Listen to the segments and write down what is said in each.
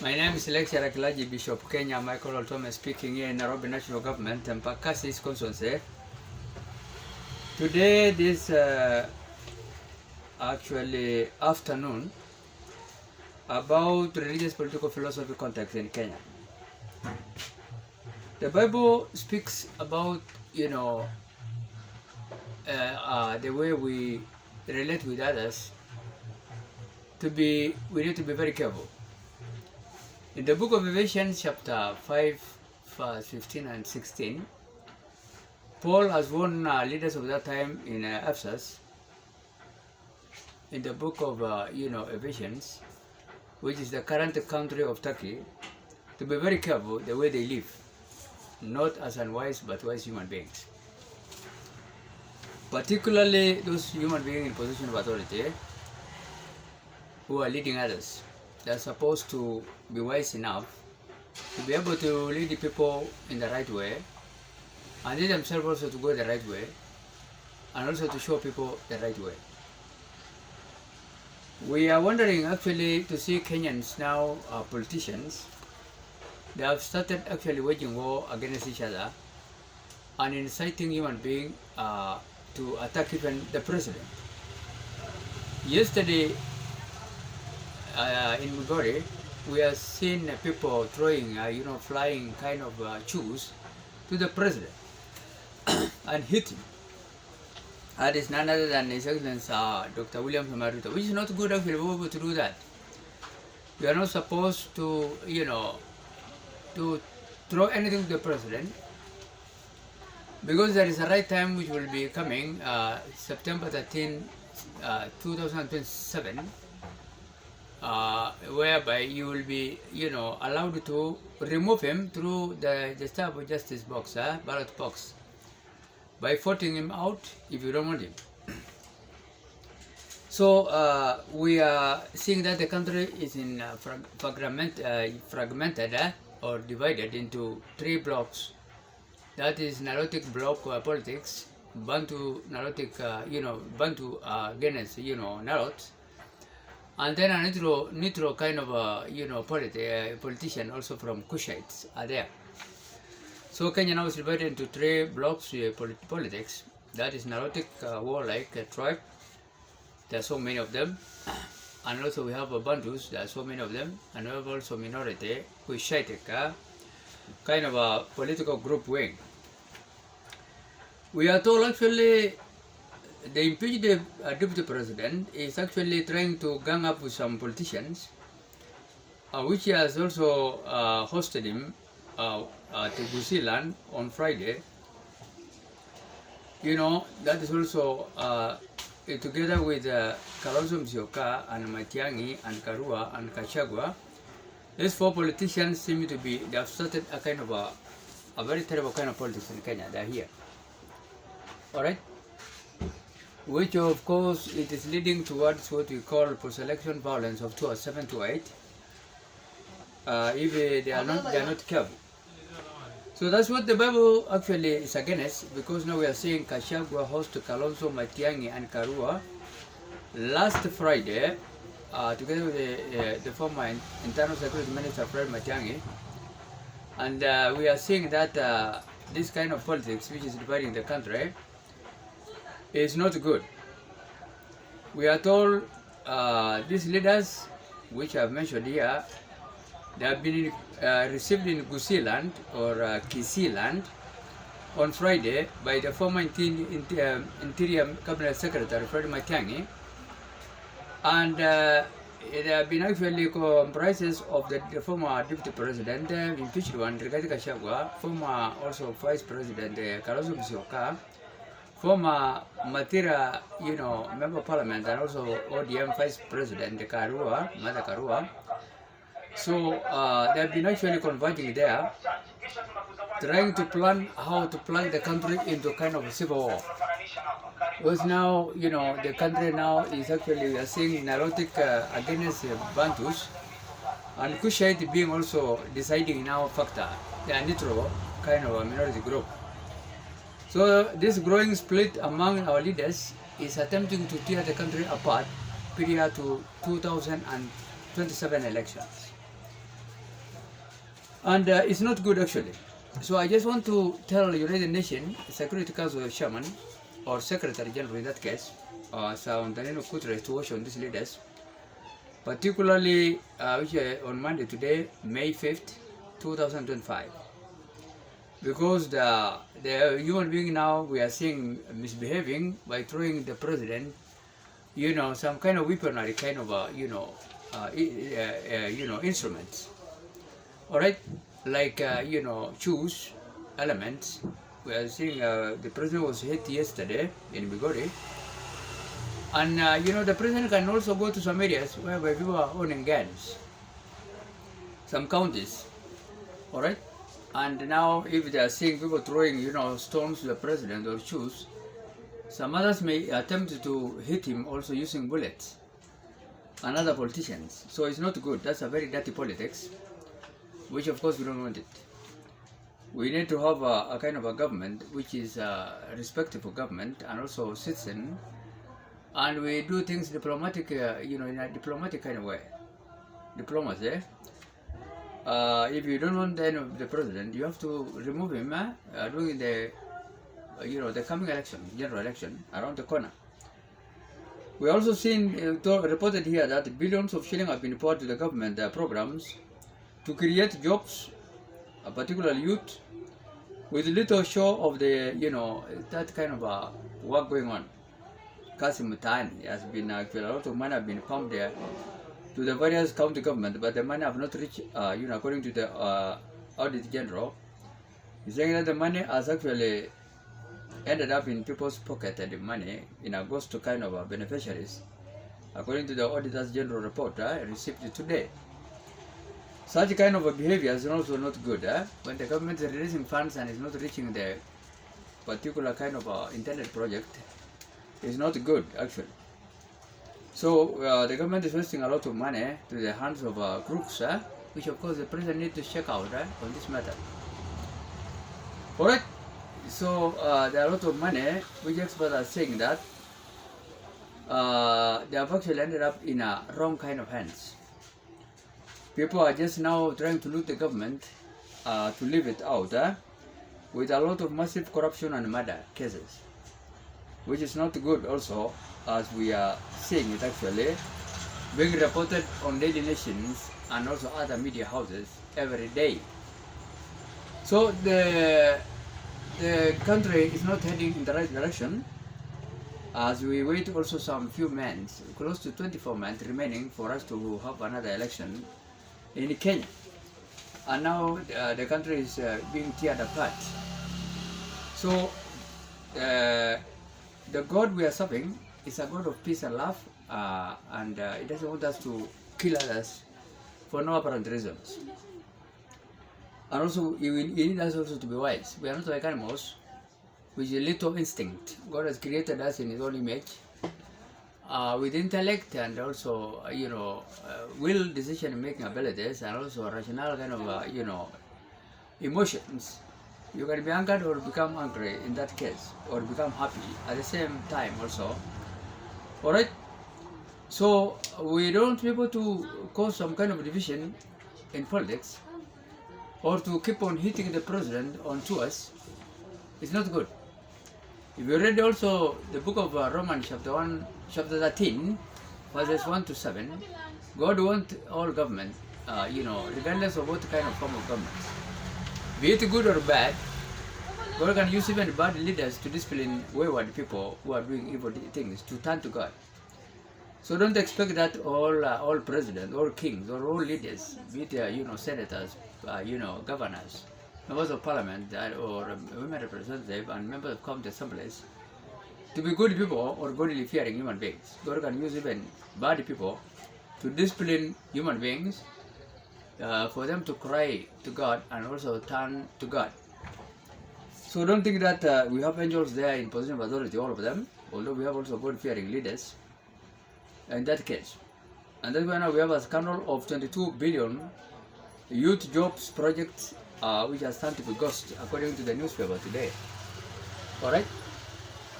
My name is Lecturer Kilaji Bishop Kenya Michael Oltome speaking here in Nairobi National Government and Pakasi constituency. Today, this actually afternoon, about religious political philosophy context in Kenya. The Bible speaks about, the way we relate with others. We need to be very careful. In the book of Ephesians chapter 5, verse 15 and 16, Paul has warned leaders of that time in Ephesus, in the book of Ephesians, which is the current country of Turkey, to be very careful the way they live, not as unwise but wise human beings. Particularly those human beings in position of authority who are leading others. They're supposed to be wise enough to be able to lead the people in the right way, and they themselves also to go the right way, and also to show people the right way. We are wondering actually to see Kenyans now, politicians, they have started actually waging war against each other and inciting human beings to attack even the president. Yesterday, in Migori, we have seen people throwing, flying kind of shoes to the president and hitting. That is none other than His Excellency Dr. William Ruto, which is not good actually for people to do that. You are not supposed to, to throw anything to the president, because there is a right time which will be coming, September 13, 2027, whereby you will be, allowed to remove him through the type of justice box, ballot box, by voting him out if you don't want him. So we are seeing that the country is in fragmented or divided into three blocks. That is Nilotic block politics, Bantu Nilotic, Bantu against, Nilot, and then a neutral kind of politician also from Kushites are there. So Kenya now is divided into three blocks politics. That is Nilotic warlike tribe. There are so many of them. And also we have Bantus, there are so many of them. And we have also minority, Kushitic, kind of a political group wing. We are told actually the impeached deputy president is actually trying to gang up with some politicians, which he has also hosted him to Gusiland on Friday. That is also together with Kalonzo Musyoka and Matiang'i and Karua and Kachagua. These four politicians seem to be, they have started a kind of a very terrible kind of politics in Kenya. They are here. Alright? Which of course it is leading towards what we call post-election violence of 2007 to 8, if they are not careful. So that's what the Bible actually is against, because now we are seeing Kashagwa host Kalonzo, Matiang'i and Karua last Friday, together with the former Internal Security Minister Fred Matiang'i, and we are seeing that this kind of politics, which is dividing the country, is not good. We are told these leaders, which I have mentioned here, they have been received in Gusiland or Kisiland on Friday by the former Interior Cabinet Secretary Fred Matiang'i, and they have been actually comprises of the former Deputy President, impeached one, Rigathi Gachagua, former also Vice President Kalonzo Musyoka, former Matira, Member of Parliament, and also ODM Vice President Karua, Mother Karua. So they have been actually converging there, trying to plan how to plunge the country into kind of a civil war. Because now, the country now is actually, we are seeing Nilotic against Bantus, and Kushite being also deciding now factor. They are neutral, kind of a minority group. So this growing split among our leaders is attempting to tear the country apart prior to 2027 elections. And it's not good actually. So I just want to tell United Nations Security Council Chairman or Secretary General in that case, Saundanino Kutres to watch on these leaders, particularly which on Monday today, May 5th, 2025. Because the human being now we are seeing misbehaving by throwing the president, some kind of weaponry, kind of instruments. All right, like shoes, elements. We are seeing the president was hit yesterday in Bigori, and the president can also go to some areas where people are owning guns, some counties. All right. And now, if they are seeing people throwing, stones to the president or shoes, some others may attempt to hit him also using bullets and other politicians. So it's not good. That's a very dirty politics, which of course we don't want it. We need to have a kind of a government which is respectful government and also citizen, and we do things diplomatic, in a diplomatic kind of way. Diplomacy. If you don't want the president, you have to remove him during the coming election, general election, around the corner. We also seen reported here that billions of shillings have been poured to the government programs to create jobs, particularly youth, with little show of the that kind of work going on. Kasim Mutani has been actually a lot of money have been pumped there to the various county government, but the money have not reached, according to the Audit General. He's saying that the money has actually ended up in people's pocket and the money goes to kind of beneficiaries, according to the Auditor's General report received today. Such kind of behavior is also not good. When the government is releasing funds and is not reaching the particular kind of intended project, it's not good actually. So the government is wasting a lot of money to the hands of crooks, which of course the president needs to check out on this matter. Alright, so there are a lot of money which experts are saying that they have actually ended up in a wrong kind of hands. People are just now trying to loot the government to leave it out with a lot of massive corruption and murder cases, which is not good also, as we are seeing it actually being reported on daily nations and also other media houses every day. So the country is not heading in the right direction, as we wait also some few months, close to 24 months remaining for us to have another election in Kenya. And now the country is being teared apart. So the God we are serving is a God of peace and love, and it doesn't want us to kill others for no apparent reasons. And also, he needs us also to be wise. We are not like animals, with a little instinct. God has created us in His own image, with intellect and also, will, decision-making abilities, and also rational kind of, emotions. You can be angered or become angry in that case, or become happy at the same time also. Alright? So we don't want people to cause some kind of division in politics, or to keep on hitting the president onto us. It's not good. If you read also the book of Romans chapter 13, verses 1 to 7, God wants all government, regardless of what kind of form of government, be it good or bad. God can use even bad leaders to discipline wayward people who are doing evil things to turn to God. So don't expect that all presidents, all kings, or all leaders, be it senators, governors, members of parliament, or women representatives and members of county assemblies, to be good people or godly fearing human beings. God can use even bad people to discipline human beings, for them to cry to God and also turn to God. So don't think that we have angels there in position of authority, all of them, although we have also God-fearing leaders in that case. And that's why now we have a scandal of 22 billion youth jobs projects, which are starting to be ghost, according to the newspaper today. Alright?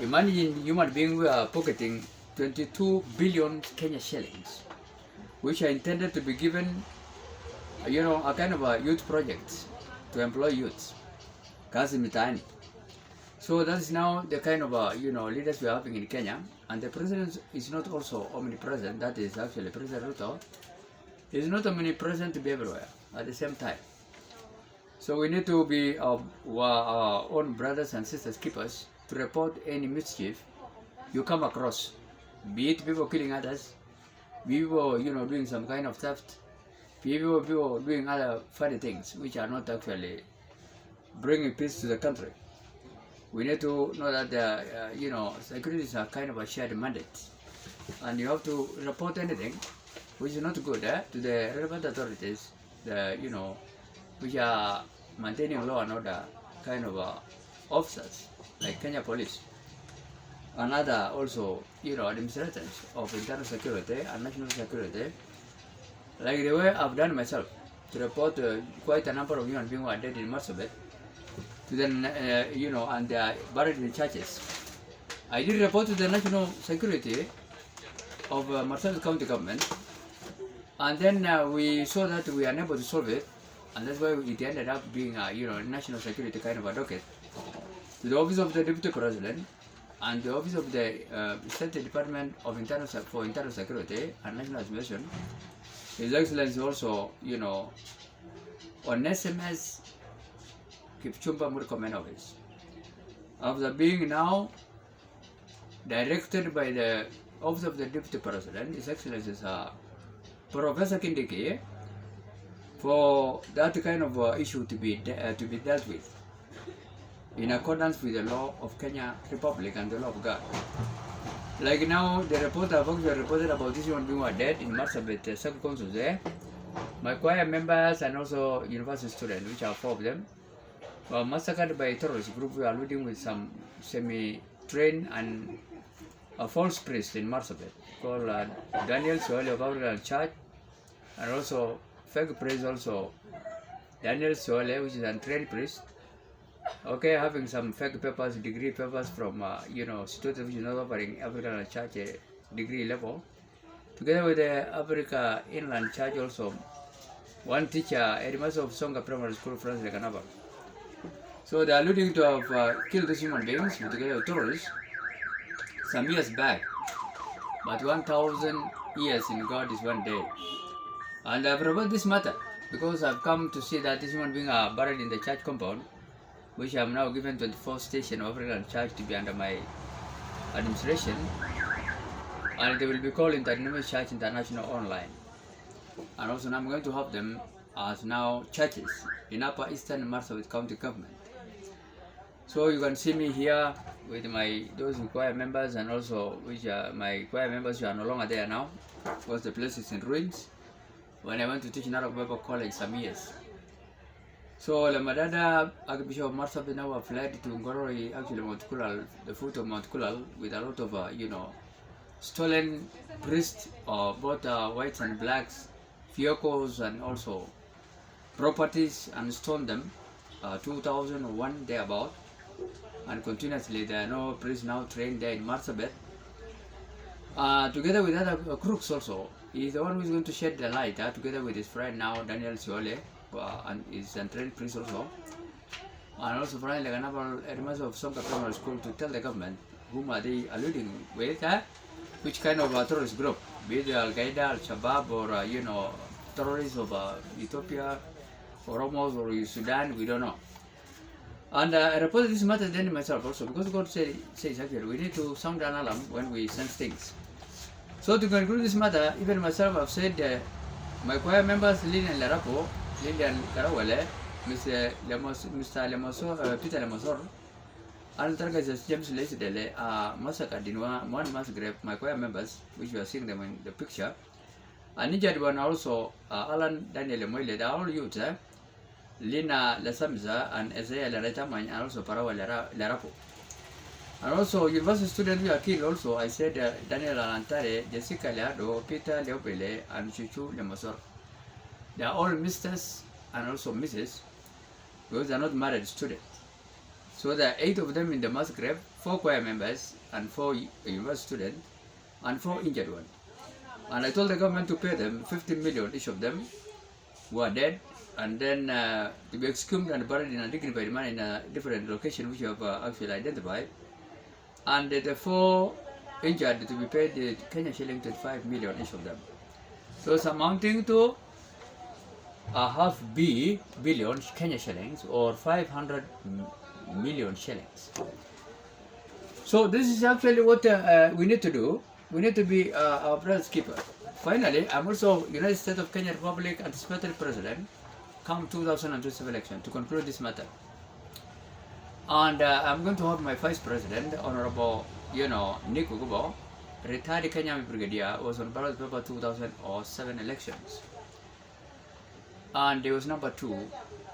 Imagine human beings who are pocketing 22 billion Kenya shillings, which are intended to be given a kind of a youth project to employ youths, kazi mitaani. So that is now the kind of leaders we are having in Kenya, and the president is not also omnipresent. That is actually President Ruto is not omnipresent to be everywhere at the same time. So we need to be our own brothers and sisters keepers to report any mischief you come across, be it people killing others, people doing some kind of theft, people doing other funny things which are not actually bringing peace to the country. We need to know that security is a kind of a shared mandate, and you have to report anything which is not good to the relevant authorities, which are maintaining law and order kind of officers like Kenya Police and other also administrators of internal security and national security, like the way I've done myself to report quite a number of human beings who are dead in Marsabit to them, and they are buried in churches. I did report to the national security of Marsabit County government, and then we saw that we are unable to solve it, and that's why it ended up being a national security kind of a docket to the office of the deputy president and the office of the State Department of Internal Security and National Administration. His Excellency also, on SMS Kipchumba Murkomen office. After being now directed by the office of the deputy president, His Excellency is Professor Kindiki, for that kind of issue to be dealt with in accordance with the law of Kenya Republic and the law of God. Like now, the reporter reported about this one being dead in Marsabit sub-council there. My choir members and also university students, which are 4 of them, were massacred by a terrorist group alluding with some semi-trained and a false priest in Marsabit called Daniel Soale of African Church, and also fake priest also Daniel Soale, which is an trained priest. Okay, having some fake papers, degree papers from students which is not offering African Church degree level, together with the Africa Inland Church also, one teacher, headmaster of Songa Primary School, Francis Lekanaba. So they are alluding to have killed these human beings together with terrorists some years back, but 1,000 years in God is one day. And I've reported this matter because I've come to see that these human beings are buried in the church compound, which I am now given 24 station of African Church to be under my administration, and they will be called International Church International Online. And also now I'm going to have them as now churches in Upper Eastern Marsabit County Government. So you can see me here with those choir members, and also which are my choir members who are no longer there now because the place is in ruins. When I went to teach in Arab Bible College some years. So Lamadada Archbishop of Marsabit now fled to Ngorori, actually Mount Kulal, the foot of Mount Kulal, with a lot of stolen priests, both whites and blacks, vehicles and also properties, and stoned them. 2001 thereabout, and continuously there are no priests now trained there in Marsabit. Together with other crooks also. He is the one who is going to shed the light together with his friend now Daniel Soale, and his trained priest also, and also friend Lekanaba, headmaster of Songa Primary School, to tell the government whom are they alluding with, which kind of terrorist group, be it Al Qaeda, Al Shabaab, or terrorists of Ethiopia, or Oromos, or Sudan, we don't know. And I reported this matter then myself also, because God says actually we need to sound an alarm when we sense things. So to conclude this matter, even myself have said my choir members Lilian Larapo, Lilian Karawale, Mr. Peter Lemosor, and Targas James Lesidele are massacred in one mass grave, my choir members, which you are seeing them in the picture. And injured one also, Alan Daniel Moile, they are all youths, Lina Lesamza and Isaiah Laretaman, and also Parawa Larapo. And also, university students who are killed also, I said Daniel Alantare, Jessica Leado, Peter Leopele, and Chuchu Lemosor. They are all Mrs. and also Mrs. because they are not married students. So there are 8 of them in the mass grave, 4 choir members, and 4 university students, and 4 injured ones. And I told the government to pay them 15 million each of them who are dead, and then to be exhumed and buried in a dignified manner in a different location which you have actually identified. And the 4 injured to be paid the Kenya shilling 25 million each of them. So it's amounting to a half billion Kenya shillings or 500 million shillings. So this is actually what we need to do. We need to be our brother's keeper. Finally, I'm also United States of Kenya Republic anticipated president come 2027 election to conclude this matter. And I'm going to have my vice president, Honorable, Nick Ugubo, retired Kenya Army Brigadier, was on ballot paper 2007 elections. And he was number 2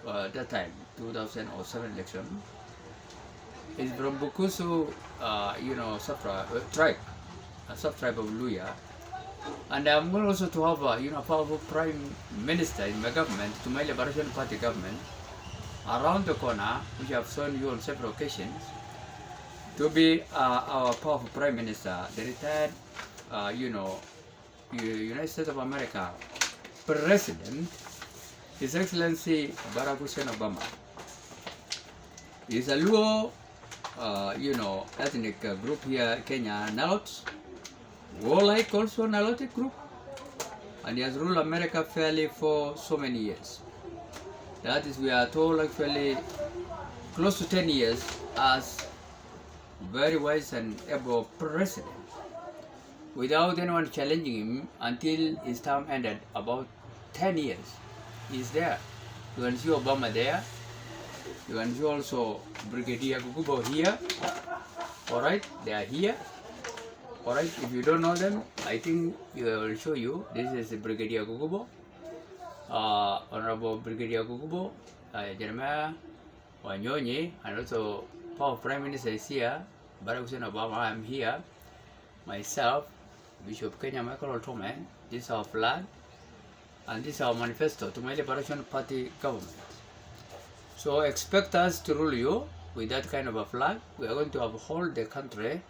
that time, 2007 election. He's from Bukusu, sub-tribe of Luya. And I'm going also to have a powerful prime minister in my government, to my Liberation Party government, around the corner, which I've shown you on several occasions, to be our powerful prime minister, the retired, United States of America president, His Excellency Barack Hussein Obama. He's a Luo, ethnic group here, Kenya, Nalots, warlike also Nilotic group, and he has ruled America fairly for so many years. That is, we are told actually close to 10 years as very wise and able president, without anyone challenging him until his term ended about 10 years. He's there. You can see Obama there. You can see also Brigadier Gugubo here. Alright, they are here. Alright, if you don't know them, I think I will show you. This is Brigadier Gugubo, Honorable Brigadier Gugubo, Jeremiah Wanyonyi, and also Power Prime Minister is here, Barack Hussein Obama. I am here, myself, Bishop Kenya Michael Otome. This is our flag, and this is our manifesto to my Liberation Party government. So expect us to rule you with that kind of a flag. We are going to uphold the country,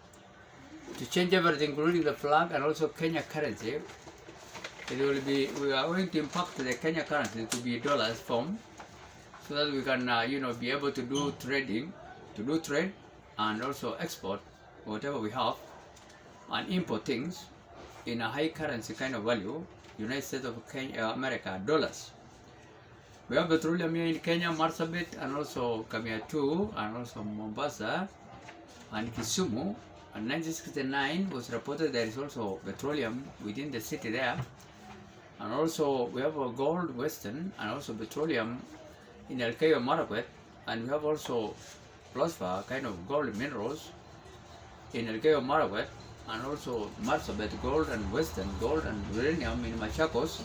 to change everything, including the flag and also Kenya currency. It will be, we are going to impact the Kenya currency to be dollars form, so that we can, be able to do trade and also export whatever we have and import things in a high currency kind of value, United States of America, dollars. We have petroleum here in Kenya, Marsabit, and also Kamiatu, and also Mombasa, and Kisumu. In 1969 was reported there is also petroleum within the city there. And also we have a gold western and also petroleum in Elgeyo Marakwet, and we have also phosphor kind of gold minerals in Elgeyo Marakwet, and also Marsabit gold and western gold and uranium in Machakos.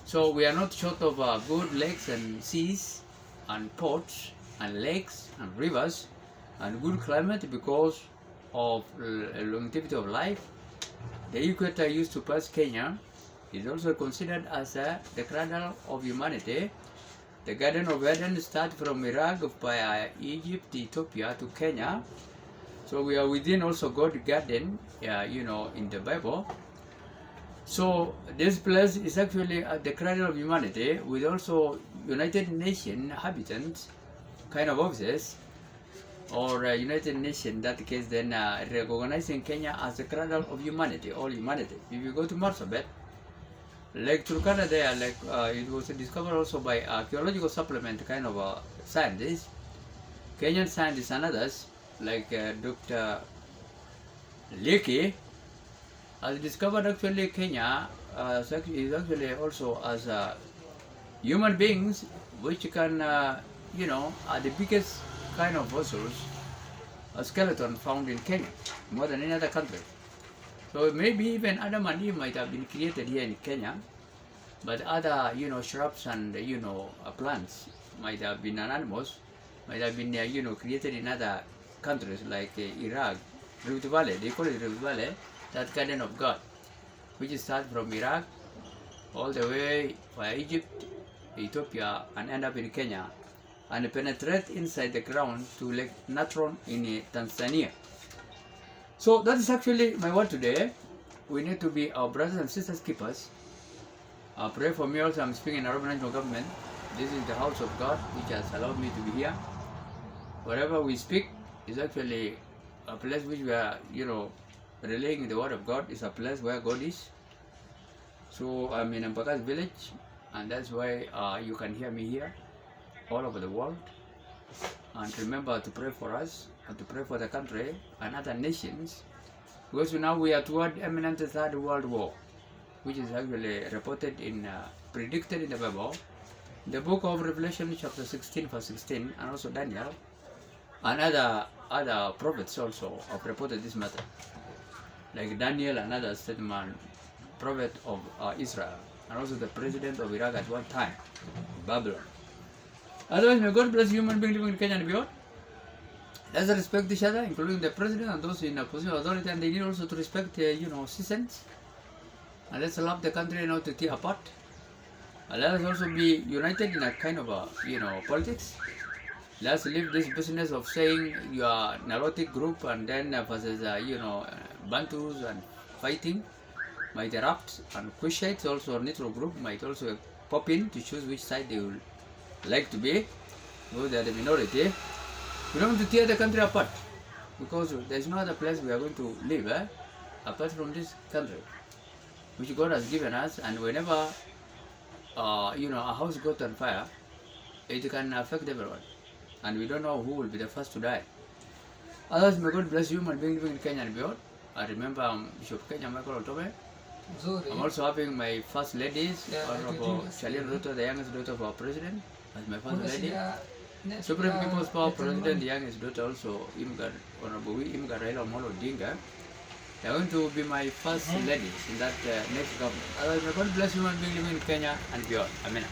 So we are not short of good lakes and seas and ports and lakes and rivers and good climate because of longevity of life. The equator used to pass Kenya is also considered as the cradle of humanity. The Garden of Eden starts from Iraq by Egypt, Ethiopia to Kenya. So we are within also God's garden, in the Bible. So this place is actually the cradle of humanity, with also United Nations habitants kind of offices, or United Nations, that case then recognizing Kenya as the cradle of humanity, all humanity. If you go to Marsabit, Lake Turkana there, it was discovered also by archaeological supplement kind of scientists, Kenyan scientists and others, like Dr. Leki, has discovered actually Kenya is actually also as human beings, which can, are the biggest kind of fossils, a skeleton found in Kenya, more than any other country. So maybe even Adam and Eve might have been created here in Kenya, but other, shrubs and, plants might have been, and animals might have been, created in other countries like Iraq, Rift Valley, they call it Rift Valley, that garden of God, which starts from Iraq all the way via Egypt, Ethiopia, and end up in Kenya, and penetrate inside the ground to Lake Natron in Tanzania. So that is actually my word today. We need to be our brothers and sisters keepers. Pray for me also. I'm speaking in Nairobi National Government. This is the house of God, which has allowed me to be here. Whatever we speak is actually a place which we are, relaying the word of God. Is a place where God is. So I'm in Ambaka's village, and that's why you can hear me here, all over the world. And remember to pray for us, and to pray for the country and other nations, because now we are toward imminent third world war, which is actually reported in, predicted in the Bible, the book of Revelation chapter 16 verse 16, and also Daniel, and other prophets also have reported this matter, like Daniel and other statement, prophet of Israel, and also the president of Iraq at one time, Babylon. Otherwise, may God bless human beings living in Kenya and beyond. Let's respect each other, including the president and those in a position of authority, and they need also to respect, citizens. And let's love the country and not to tear apart. And let us also be united in a kind of politics. Let's leave this business of saying you are Nilotic group and then versus Bantus and fighting might erupt, and Kushites also neutral group might also pop in to choose which side they will like to be, because they are the minority. We don't want to tear the country apart, because there is no other place we are going to live apart from this country, which God has given us. And whenever a house goes on fire, it can affect everyone, and we don't know who will be the first to die. Otherwise, may God bless human beings living in Kenya and beyond. I remember Bishop Kenya Michael Otobe. I'm also having my first ladies, Honorable Charlene Ruto, the youngest daughter of our president, as my first lady. Supreme People's Power President, the youngest daughter also, Honorable Imga Raila Amolo Odinga. They are going to be my first ladies in that next government. Otherwise, may God bless human beings living in Kenya and beyond. Amen.